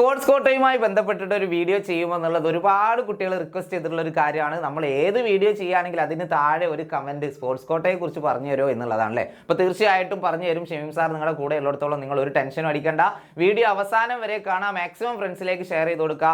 Sports കോട്ടയുമായി ബന്ധപ്പെട്ടിട്ട് ഒരു video ചെയ്യുമെന്നുള്ളത് ഒരുപാട് കുട്ടികൾ റിക്വസ്റ്റ് ചെയ്തിട്ടുള്ള ഒരു കാര്യമാണ്. നമ്മൾ ഏത് വീഡിയോ ചെയ്യുകയാണെങ്കിൽ അതിന് താഴെ ഒരു കമന്റ് സ്പോർട്സ് കോട്ടയെ കുറിച്ച് പറഞ്ഞു തരുമോ എന്നുള്ളതാണ് അല്ലേ. അപ്പോൾ തീർച്ചയായിട്ടും പറഞ്ഞു തരും ഷമീം സാർ. നിങ്ങളുടെ കൂടെ ഉള്ളിടത്തോളം നിങ്ങൾ ഒരു ടെൻഷനും അടിക്കേണ്ട. വീഡിയോ അവസാനം വരെ കാണാം, മാക്സിമം ഫ്രണ്ട്സിലേക്ക് ഷെയർ ചെയ്ത് കൊടുക്കുക.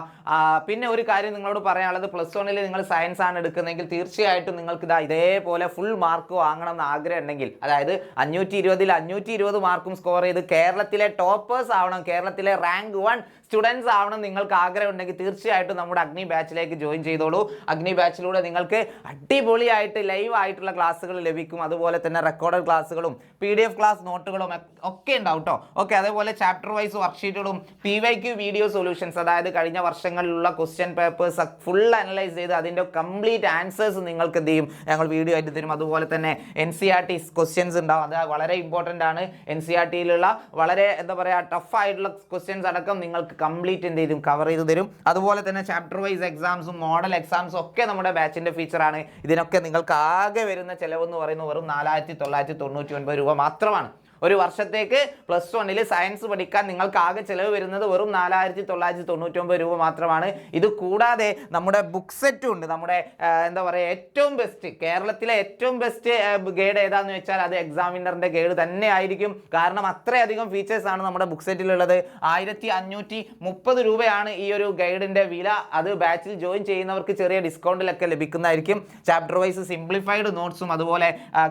പിന്നെ ഒരു കാര്യം നിങ്ങളോട് പറയാനുള്ളത്, +1 നിങ്ങൾ സയൻസ് ആണ് എടുക്കുന്നതെങ്കിൽ തീർച്ചയായിട്ടും നിങ്ങൾക്ക് ഇതേപോലെ ഫുൾ മാർക്ക് വാങ്ങണം എന്ന് ആഗ്രഹം ഉണ്ടെങ്കിൽ, അതായത് 520ൽ 520 മാർക്കും സ്കോർ ചെയ്ത് കേരളത്തിലെ ടോപ്പേഴ്സ് ആവണം, കേരളത്തിലെ റാങ്ക് 1 സ്റ്റുഡൻസ് ആവണം നിങ്ങൾക്ക് ആഗ്രഹം ഉണ്ടെങ്കിൽ തീർച്ചയായിട്ടും നമ്മുടെ അഗ്നി ബാച്ചിലേക്ക് ജോയിൻ ചെയ്തോളൂ. അഗ്നി ബാച്ചിലൂടെ നിങ്ങൾക്ക് അടിപൊളിയായിട്ട് ലൈവ് ആയിട്ടുള്ള ക്ലാസ്സുകൾ ലഭിക്കും. അതുപോലെ തന്നെ റെക്കോർഡഡ് ക്ലാസ്സുകളും PDF ക്ലാസ് നോട്ടുകളും ഒക്കെ ഉണ്ടാവും കേട്ടോ. ഓക്കെ, അതേപോലെ ചാപ്റ്റർ വൈസ് വർക്ക്ഷീറ്റുകളും PYQ വീഡിയോ സൊല്യൂഷൻസ്, അതായത് കഴിഞ്ഞ വർഷങ്ങളിലുള്ള ക്വസ്റ്റ്യൻ പേപ്പേഴ്സ് ഫുൾ അനലൈസ് ചെയ്ത് അതിൻ്റെ കംപ്ലീറ്റ് ആൻസേഴ്സ് നിങ്ങൾക്ക് എന്ത് ചെയ്യും, ഞങ്ങൾ വീഡിയോ ആയിട്ട് തരും. അതുപോലെ തന്നെ NCERT ക്വസ്റ്റ്യൻസ് ഉണ്ടാവും, അത് വളരെ ഇമ്പോർട്ടൻ്റ് ആണ്. NCERTയിലുള്ള വളരെ എന്താ പറയുക ടഫ് ആയിട്ടുള്ള ക്വസ്റ്റ്യൻസ് അടക്കം നിങ്ങൾക്ക് കംപ്ലീറ്റ് എന്ത് ചെയ്തും കവർ ചെയ്ത് തരും. അതുപോലെ തന്നെ ചാപ്റ്റർ വൈസ് എക്സാംസും മോഡൽ എക്സാംസും ഒക്കെ നമ്മുടെ ബാച്ചിൻ്റെ ഫീച്ചറാണ്. ഇതിനൊക്കെ നിങ്ങൾക്ക് ആകെ വരുന്ന ചിലവെന്ന് പറയുന്നത് വെറും 4999 രൂപ മാത്രമാണ്. ഒരു വർഷത്തേക്ക് +1 സയൻസ് പഠിക്കാൻ നിങ്ങൾക്ക് ആകെ ചിലവ് വരുന്നത് വെറും 4999 രൂപ മാത്രമാണ്. ഇത് കൂടാതെ നമ്മുടെ ബുക്ക് സെറ്റും ഉണ്ട്. നമ്മുടെ എന്താ പറയുക ഏറ്റവും ബെസ്റ്റ്, കേരളത്തിലെ ഏറ്റവും ബെസ്റ്റ് ഗൈഡ് ഏതാന്ന് വെച്ചാൽ അത് എക്സാമിനറിൻ്റെ ഗൈഡ് തന്നെ ആയിരിക്കും. കാരണം അത്രയധികം ഫീച്ചേഴ്സ് ആണ് നമ്മുടെ ബുക്ക് സെറ്റിലുള്ളത്. 1530 രൂപയാണ് ഈ ഒരു ഗൈഡിൻ്റെ വില. അത് ബാച്ചിൽ ജോയിൻ ചെയ്യുന്നവർക്ക് ചെറിയ ഡിസ്കൗണ്ടിലൊക്കെ ലഭിക്കുന്നതായിരിക്കും. ചാപ്റ്റർ വൈസ് സിംപ്ലിഫൈഡ് നോട്ട്സും അതുപോലെ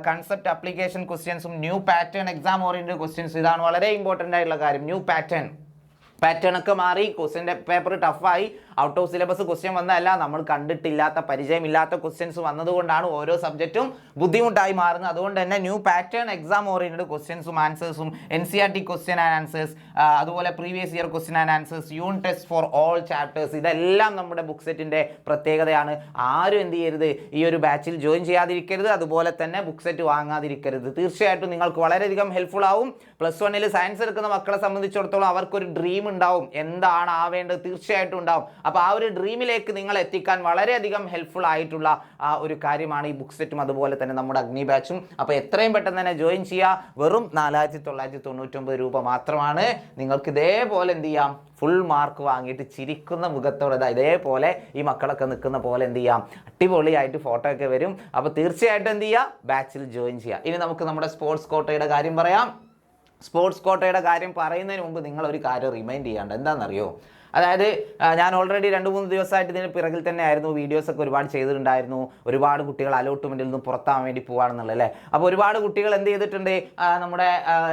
കൺസെപ്റ്റ് അപ്ലിക്കേഷൻ ക്വസ്റ്റ്യൻസും new pattern exam oriented questions, ഇതാണ് വളരെ ഇമ്പോർട്ടൻ്റ് ആയിട്ടുള്ള കാര്യം. ന്യൂ പാറ്റേൺ ഒക്കെ മാറി, ക്വസ്റ്റ്യൻ പേപ്പർ ടഫായി, ഔട്ട് ഓഫ് സിലബസ് ക്വസ്റ്റ്യൻ വന്നതല്ല, നമ്മൾ കണ്ടിട്ടില്ലാത്ത പരിചയമില്ലാത്ത ക്വസ്റ്റ്യൻസ് വന്നതുകൊണ്ടാണ് ഓരോ സബ്ജക്റ്റും ബുദ്ധിമുട്ടായി മാറുന്നത്. അതുകൊണ്ട് തന്നെ ന്യൂ പാറ്റേൺ എക്സാം ഓറിയന്റഡ് ക്വസ്റ്റ്യൻസും ആൻസേഴ്സും NCERT ക്വസ്റ്റ്യൻ ആൻഡ് ആൻസേഴ്സ്, അതുപോലെ previous year question and answers, unit test for all chapters, ഇതെല്ലാം നമ്മുടെ ബുക്ക് സെറ്റിൻ്റെ പ്രത്യേകതയാണ്. ആരും എന്ത് ചെയ്യരുത്, ഈ ഒരു ബാച്ചിൽ ജോയിൻ ചെയ്യാതിരിക്കരുത്. അതുപോലെ തന്നെ ബുക്ക് സെറ്റ് വാങ്ങാതിരിക്കരുത്. തീർച്ചയായിട്ടും നിങ്ങൾക്ക് വളരെയധികം ഹെൽപ്ഫുൾ ആവും. +1 സയൻസ് എടുക്കുന്ന മക്കളെ സംബന്ധിച്ചിടത്തോളം അവർക്കൊരു ഡ്രീം ഉണ്ടാവും, എന്താണ് ആവേണ്ടത്, തീർച്ചയായിട്ടും ഉണ്ടാവും. അപ്പോൾ ആ ഒരു ഡ്രീമിലേക്ക് നിങ്ങൾ എത്തിക്കാൻ വളരെയധികം ഹെൽപ്ഫുൾ ആയിട്ടുള്ള ഒരു കാര്യമാണ് ഈ ബുക്ക് സെറ്റും അതുപോലെ തന്നെ നമ്മുടെ അഗ്നി ബാച്ചും. അപ്പോൾ എത്രയും പെട്ടെന്ന് തന്നെ ജോയിൻ ചെയ്യുക. വെറും 4999 രൂപ മാത്രമാണ്. നിങ്ങൾക്ക് ഇതേപോലെ എന്ത് ചെയ്യാം, ഫുൾ മാർക്ക് വാങ്ങിയിട്ട് ചിരിക്കുന്ന മുഖത്തോടെ ഇതേപോലെ ഈ മക്കളൊക്കെ നിൽക്കുന്ന പോലെ എന്ത് ചെയ്യാം, അടിപൊളിയായിട്ട് ഫോട്ടോ ഒക്കെ വരും. അപ്പോൾ തീർച്ചയായിട്ടും എന്ത് ചെയ്യുക, ബാച്ചിൽ ജോയിൻ ചെയ്യുക. ഇനി നമുക്ക് നമ്മുടെ സ്പോർട്സ് കോട്ടയുടെ കാര്യം പറയാം. സ്പോർട്സ് കോട്ടയുടെ കാര്യം പറയുന്നതിന് മുമ്പ് നിങ്ങളൊരു കാര്യം റിമൈൻഡ് ചെയ്യാണ്ട്, എന്താണെന്നറിയോ, അതായത് ഞാൻ ഓൾറെഡി 2-3 ദിവസമായിട്ട് ഇതിന് പിറകിൽ തന്നെ ആയിരുന്നു. വീഡിയോസൊക്കെ ഒരുപാട് ചെയ്തിട്ടുണ്ടായിരുന്നു. ഒരുപാട് കുട്ടികൾ അലോട്ട്മെൻറ്റിൽ നിന്ന് പുറത്താൻ വേണ്ടി പോവാണെന്നുള്ളത് അല്ലേ. അപ്പോൾ ഒരുപാട് കുട്ടികൾ എന്ത് ചെയ്തിട്ടുണ്ട്, നമ്മുടെ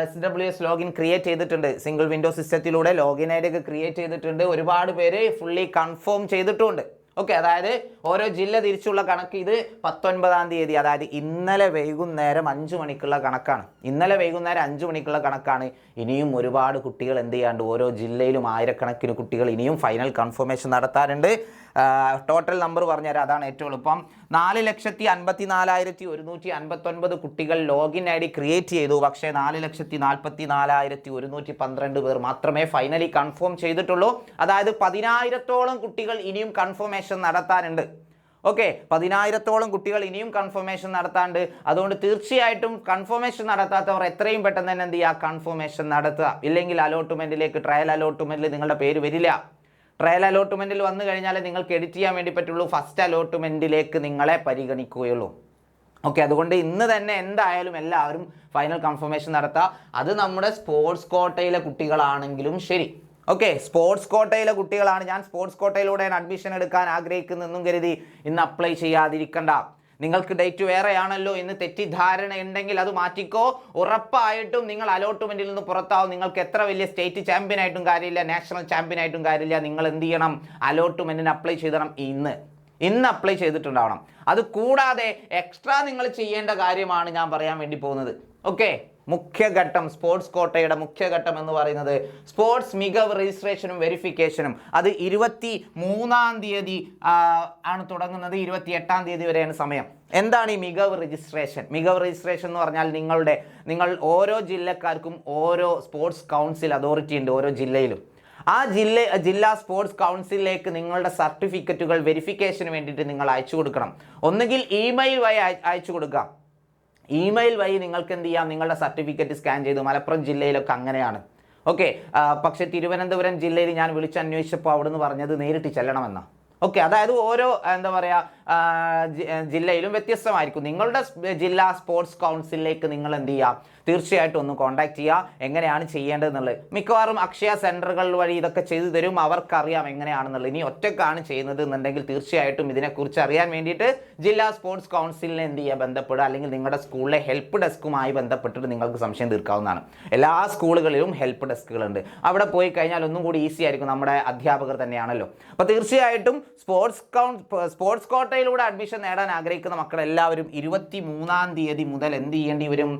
SWS ലോഗിൻ ക്രിയേറ്റ് ചെയ്തിട്ടുണ്ട്. സിംഗിൾ വിൻഡോ സിസ്റ്റത്തിലൂടെ ലോഗിൻ ഐ ഡി ഒക്കെ ക്രിയേറ്റ് ചെയ്തിട്ടുണ്ട്. ഒരുപാട് പേര് ഫുള്ളി കൺഫേം ചെയ്തിട്ടുണ്ട്. ഓക്കെ, അതായത് ഓരോ ജില്ല തിരിച്ചുള്ള കണക്ക് ഇത് 19-ാം തീയതി, അതായത് ഇന്നലെ വൈകുന്നേരം 5 മണിക്കുള്ള കണക്കാണ്. ഇന്നലെ വൈകുന്നേരം 5 മണിക്കുള്ള കണക്കാണ്. ഇനിയും ഒരുപാട് കുട്ടികൾ എന്ത് ചെയ്യാണ്ട്, ഓരോ ജില്ലയിലും ആയിരക്കണക്കിന് കുട്ടികൾ ഇനിയും ഫൈനൽ കൺഫർമേഷൻ നടത്താറുണ്ട്. ടോട്ടൽ നമ്പർ പറഞ്ഞുതരാം, അതാണ് ഏറ്റവും എളുപ്പം. 4,54,159 കുട്ടികൾ ലോഗിൻ ഐ ഡി ക്രിയേറ്റ് ചെയ്തു. പക്ഷേ 4,44,112 പേർ മാത്രമേ ഫൈനലി കൺഫേം ചെയ്തിട്ടുള്ളൂ. അതായത് 10,000-ഓളം കുട്ടികൾ ഇനിയും കൺഫർമേഷൻ നടത്താനുണ്ട്. ഓക്കെ, 10,000-ഓളം കുട്ടികൾ ഇനിയും കൺഫർമേഷൻ നടത്താണ്ട്. അതുകൊണ്ട് തീർച്ചയായിട്ടും കൺഫർമേഷൻ നടത്താത്തവർ എത്രയും പെട്ടെന്ന് തന്നെ എന്ത് ചെയ്യുക, കൺഫർമേഷൻ നടത്തുക. ഇല്ലെങ്കിൽ അലോട്ട്മെൻറ്റിലേക്ക്, ട്രയൽ അലോട്ട്മെൻറ്റിൽ നിങ്ങളുടെ പേര് വരില്ല. ട്രയൽ അലോട്ട്മെൻറ്റിൽ വന്നു കഴിഞ്ഞാൽ നിങ്ങൾക്ക് എഡിറ്റ് ചെയ്യാൻ വേണ്ടി പറ്റുള്ളൂ. ഫസ്റ്റ് അലോട്ട്മെൻറ്റിലേക്ക് നിങ്ങളെ പരിഗണിക്കുകയുള്ളൂ. ഓക്കെ, അതുകൊണ്ട് ഇന്ന് തന്നെ എന്തായാലും എല്ലാവരും ഫൈനൽ കൺഫർമേഷൻ നടത്തുക. അത് നമ്മുടെ സ്പോർട്സ് കോട്ടയിലെ കുട്ടികളാണെങ്കിലും ശരി. ഓക്കെ, സ്പോർട്സ് കോട്ടയിലെ കുട്ടികളാണ്. ഞാൻ സ്പോർട്സ് കോട്ടയിലൂടെയാണ് അഡ്മിഷൻ എടുക്കാൻ ആഗ്രഹിക്കുന്നതെന്നും കരുതി ഇന്ന് അപ്ലൈ ചെയ്യാതിരിക്കണ്ട. നിങ്ങൾക്ക് ഡേറ്റ് വേറെയാണല്ലോ എന്ന് തെറ്റിദ്ധാരണ ഉണ്ടെങ്കിൽ അത് മാറ്റിക്കോ. ഉറപ്പായിട്ടും നിങ്ങൾ അലോട്ട്മെൻറ്റിൽ നിന്ന് പുറത്താവും. നിങ്ങൾക്ക് എത്ര വലിയ സ്റ്റേറ്റ് ചാമ്പ്യൻ ആയിട്ടും കാര്യമില്ല, നാഷണൽ ചാമ്പ്യൻ ആയിട്ടും കാര്യമില്ല. നിങ്ങൾ എന്ത് ചെയ്യണം, അലോട്ട്മെൻറ്റിന് അപ്ലൈ ചെയ്യണം. ഇന്ന് അപ്ലൈ ചെയ്തിട്ടുണ്ടാവണം. അത് കൂടാതെ എക്സ്ട്രാ നിങ്ങൾ ചെയ്യേണ്ട കാര്യമാണ് ഞാൻ പറയാൻ വേണ്ടി പോകുന്നത്. ഓക്കെ, മുഖ്യഘട്ടം, സ്പോർട്സ് കോട്ടയുടെ മുഖ്യഘട്ടം എന്ന് പറയുന്നത് സ്പോർട്സ് മികവ് രജിസ്ട്രേഷനും വെരിഫിക്കേഷനും. അത് 23-ാം തീയതി ആണ് തുടങ്ങുന്നത്. 28-ാം തീയതി വരെയാണ് സമയം. എന്താണ് ഈ മികവ് രജിസ്ട്രേഷൻ? മികവ് രജിസ്ട്രേഷൻ എന്ന് പറഞ്ഞാൽ നിങ്ങൾ ഓരോ ജില്ലക്കാർക്കും ഓരോ സ്പോർട്സ് കൗൺസിൽ അതോറിറ്റി ഉണ്ട് ഓരോ ജില്ലയിലും. ആ ജില്ലാ സ്പോർട്സ് കൗൺസിലിലേക്ക് നിങ്ങളുടെ സർട്ടിഫിക്കറ്റുകൾ വെരിഫിക്കേഷന് വേണ്ടിയിട്ട് നിങ്ങൾ അയച്ചു കൊടുക്കണം. ഒന്നുകിൽ ഇമെയിൽ വഴി അയച്ചു കൊടുക്കാം. ഇമെയിൽ വഴി നിങ്ങൾക്ക് എന്ത് ചെയ്യാം, നിങ്ങളുടെ സർട്ടിഫിക്കറ്റ് സ്കാൻ ചെയ്ത്, മലപ്പുറം ജില്ലയിലൊക്കെ അങ്ങനെയാണ്. ഓക്കെ. പക്ഷേ തിരുവനന്തപുരം ജില്ലയിൽ ഞാൻ വിളിച്ചന്വേഷിച്ചപ്പോൾ അവിടെ നിന്ന് പറഞ്ഞത് നേരിട്ട് ചെല്ലണമെന്നാണ്. ഓക്കെ, അതായത് ഓരോ എന്താ പറയുക ജില്ലയിലും വ്യത്യസ്തമായിരിക്കും. നിങ്ങളുടെ ജില്ലാ സ്പോർട്സ് കൗൺസിലിലേക്ക് നിങ്ങൾ എന്ത് ചെയ്യുക, തീർച്ചയായിട്ടും ഒന്ന് കോൺടാക്ട് ചെയ്യുക എങ്ങനെയാണ് ചെയ്യേണ്ടതെന്നുള്ളത്. മിക്കവാറും അക്ഷയ സെൻറ്ററുകൾ വഴി ഇതൊക്കെ ചെയ്തു തരും, അവർക്കറിയാം എങ്ങനെയാണെന്നുള്ളത്. ഇനി ഒറ്റക്കാണ് ചെയ്യുന്നത് എന്നുണ്ടെങ്കിൽ തീർച്ചയായിട്ടും ഇതിനെക്കുറിച്ച് അറിയാൻ വേണ്ടിയിട്ട് ജില്ലാ സ്പോർട്സ് കൗൺസിലിനെ എന്ത് ചെയ്യുക, ബന്ധപ്പെടുക. അല്ലെങ്കിൽ നിങ്ങളുടെ സ്കൂളിലെ ഹെൽപ്പ് ഡെസ്കുമായി ബന്ധപ്പെട്ടിട്ട് നിങ്ങൾക്ക് സംശയം തീർക്കാവുന്നതാണ്. എല്ലാ സ്കൂളുകളിലും ഹെൽപ്പ് ഡെസ്കുകളുണ്ട്. അവിടെ പോയി കഴിഞ്ഞാൽ ഒന്നും കൂടി ഈസി ആയിരിക്കും. നമ്മുടെ അധ്യാപകർ തന്നെയാണല്ലോ. അപ്പോൾ തീർച്ചയായിട്ടും സ്പോർട്സ് കോട്ടയിലൂടെ അഡ്മിഷൻ നേടാൻ ആഗ്രഹിക്കുന്ന മക്കളെല്ലാവരും 23-ാം തീയതി മുതൽ എന്ത് ചെയ്യേണ്ടി വരും,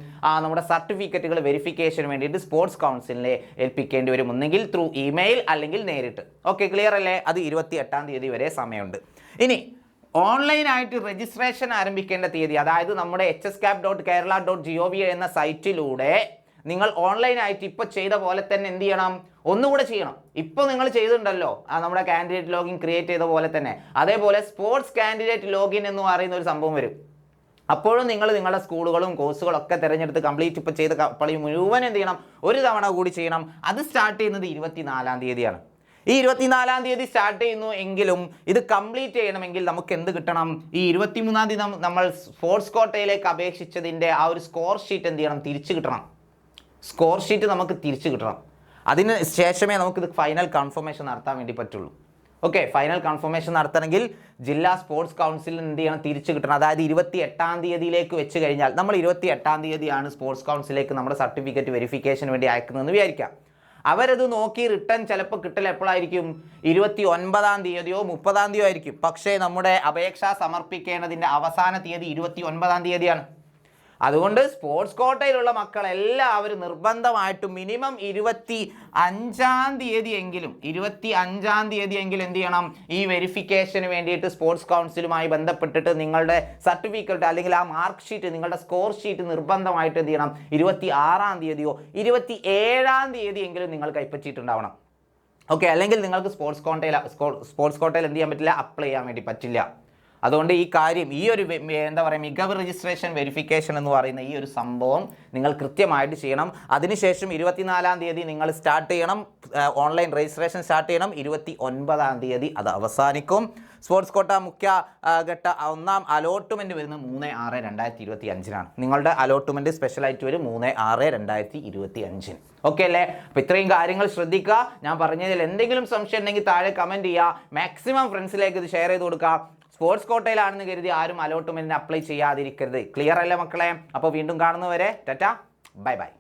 നമ്മുടെ സർട്ടിഫിക്കറ്റുകൾ വെരിഫിക്കേഷന് വേണ്ടിയിട്ട് സ്പോർട്സ് കൗൺസിലിനെ ഏൽപ്പിക്കേണ്ടി വരും. ഒന്നെങ്കിൽ ത്രൂ ഇമെയിൽ അല്ലെങ്കിൽ നേരിട്ട്. ഓക്കെ, ക്ലിയർ അല്ലേ? അത് 28-ാം തീയതി വരെ സമയമുണ്ട്. ഇനി ഓൺലൈനായിട്ട് രജിസ്ട്രേഷൻ ആരംഭിക്കേണ്ട തീയതി, അതായത് നമ്മുടെ hscap.kerala.gov എന്ന സൈറ്റിലൂടെ നിങ്ങൾ ഓൺലൈനായിട്ട് ഇപ്പോൾ ചെയ്ത പോലെ തന്നെ എന്ത് ചെയ്യണം, ഒന്നുകൂടെ ചെയ്യണം. ഇപ്പോൾ നിങ്ങൾ ചെയ്തിട്ടുണ്ടല്ലോ നമ്മുടെ കാൻഡിഡേറ്റ് ലോഗിൻ ക്രിയേറ്റ് ചെയ്ത പോലെ തന്നെ, അതേപോലെ സ്പോർട്സ് കാൻഡിഡേറ്റ് ലോഗിൻ എന്ന് പറയുന്ന ഒരു സംഭവം വരും. അപ്പോഴും നിങ്ങൾ നിങ്ങളുടെ സ്കൂളുകളും കോഴ്സുകളും ഒക്കെ തിരഞ്ഞെടുത്ത് കംപ്ലീറ്റ് ഇപ്പോൾ ചെയ്ത് പളി മുഴുവൻ എന്ത് ചെയ്യണം, ഒരു തവണ കൂടി ചെയ്യണം. അത് സ്റ്റാർട്ട് ചെയ്യുന്നത് 24-ാം തീയതിയാണ്. ഈ 24-ാം തീയതി സ്റ്റാർട്ട് ചെയ്യുന്നു എങ്കിലും ഇത് കംപ്ലീറ്റ് ചെയ്യണമെങ്കിൽ നമുക്ക് എന്ത് കിട്ടണം, ഈ 23-ാം തീയതി നമ്മൾ സ്പോർട്സ് കോട്ടയിലേക്ക് അപേക്ഷിച്ചതിൻ്റെ ആ ഒരു സ്കോർ ഷീറ്റ് എന്ത് ചെയ്യണം, തിരിച്ചു കിട്ടണം. സ്കോർ ഷീറ്റ് നമുക്ക് തിരിച്ചു കിട്ടണം. അതിന് ശേഷമേ നമുക്കിത് ഫൈനൽ കൺഫർമേഷൻ നടത്താൻ വേണ്ടി പറ്റുള്ളൂ. ഓക്കെ, ഫൈനൽ കൺഫർമേഷൻ നടത്തണമെങ്കിൽ ജില്ലാ സ്പോർട്സ് കൗൺസിലിന് എന്ത് ചെയ്യണം, തിരിച്ചു കിട്ടണം. അതായത് 28-ാം തീയതിയിലേക്ക് വെച്ച് കഴിഞ്ഞാൽ, നമ്മൾ 28-ാം തീയതിയാണ് സ്പോർട്സ് കൗൺസിലേക്ക് നമ്മുടെ സർട്ടിഫിക്കറ്റ് വെരിഫിക്കേഷന് വേണ്ടി അയക്കുന്നതെന്ന് വിചാരിക്കാം. അവരത് നോക്കി റിട്ടേൺ ചിലപ്പോൾ കിട്ടൽ എപ്പോഴായിരിക്കും, 29-ാം തീയതിയോ 30-ാം തീയതിയോ ആയിരിക്കും. പക്ഷേ നമ്മുടെ അപേക്ഷ സമർപ്പിക്കേണ്ടതിൻ്റെ അവസാന തീയതി 29-ാം തീയതിയാണ്. അതുകൊണ്ട് സ്പോർട്സ് കോട്ടയിലുള്ള മക്കളെല്ലാവരും നിർബന്ധമായിട്ടും മിനിമം 25-ാം തീയതി എങ്കിലും എന്ത് ചെയ്യണം, ഈ വെരിഫിക്കേഷന് വേണ്ടിയിട്ട് സ്പോർട്സ് കൗൺസിലുമായി ബന്ധപ്പെട്ടിട്ട് നിങ്ങളുടെ സർട്ടിഫിക്കറ്റ് അല്ലെങ്കിൽ ആ മാർക്ക് ഷീറ്റ്, നിങ്ങളുടെ സ്കോർ ഷീറ്റ് നിർബന്ധമായിട്ട് എന്ത് ചെയ്യണം, 26-ാം തീയതിയോ 27-ാം തീയതി എങ്കിലും നിങ്ങൾ കൈപ്പറ്റിയിട്ടുണ്ടാവണം. ഓക്കെ, അല്ലെങ്കിൽ നിങ്ങൾക്ക് സ്പോർട്സ് കോട്ടയിൽ എന്ത് ചെയ്യാൻ പറ്റില്ല, അപ്ലൈ ചെയ്യാൻ വേണ്ടി പറ്റില്ല. അതുകൊണ്ട് ഈ കാര്യം, ഈ ഒരു എന്താ പറയുക, മികവ് രജിസ്ട്രേഷൻ വെരിഫിക്കേഷൻ എന്ന് പറയുന്ന ഈ ഒരു സംഭവം നിങ്ങൾ കൃത്യമായിട്ട് ചെയ്യണം. അതിനുശേഷം 24-ാം തീയതി നിങ്ങൾ സ്റ്റാർട്ട് ചെയ്യണം, ഓൺലൈൻ രജിസ്ട്രേഷൻ സ്റ്റാർട്ട് ചെയ്യണം. 29-ാം തീയതി അത് അവസാനിക്കും. സ്പോർട്സ് കോട്ട മുഖ്യ ഘട്ട 1-ാം അലോട്ട്മെൻറ്റ് വരുന്നത് 3/6/2025-നാണ്. നിങ്ങളുടെ അലോട്ട്മെൻറ്റ് സ്പെഷ്യലായിട്ട് വരും 3/6/2025. ഓക്കെ അല്ലേ? അപ്പോൾ ഇത്രയും കാര്യങ്ങൾ ശ്രദ്ധിക്കുക. ഞാൻ പറഞ്ഞതിൽ എന്തെങ്കിലും സംശയം ഉണ്ടെങ്കിൽ താഴെ കമൻറ്റ് ചെയ്യുക. മാക്സിമം ഫ്രണ്ട്സിലേക്ക് ഇത് ഷെയർ ചെയ്ത് കൊടുക്കുക. സ്പോർട്സ് കോട്ടയിലാണെന്ന് കരുതി ആരും അലോട്ട്മെൻറ്റിന് അപ്ലൈ ചെയ്യാതിരിക്കരുത്. ക്ലിയർ അല്ലേ മക്കളെ? അപ്പോൾ വീണ്ടും കാണുന്നവരെ ടാറ്റ, ബൈ ബൈ.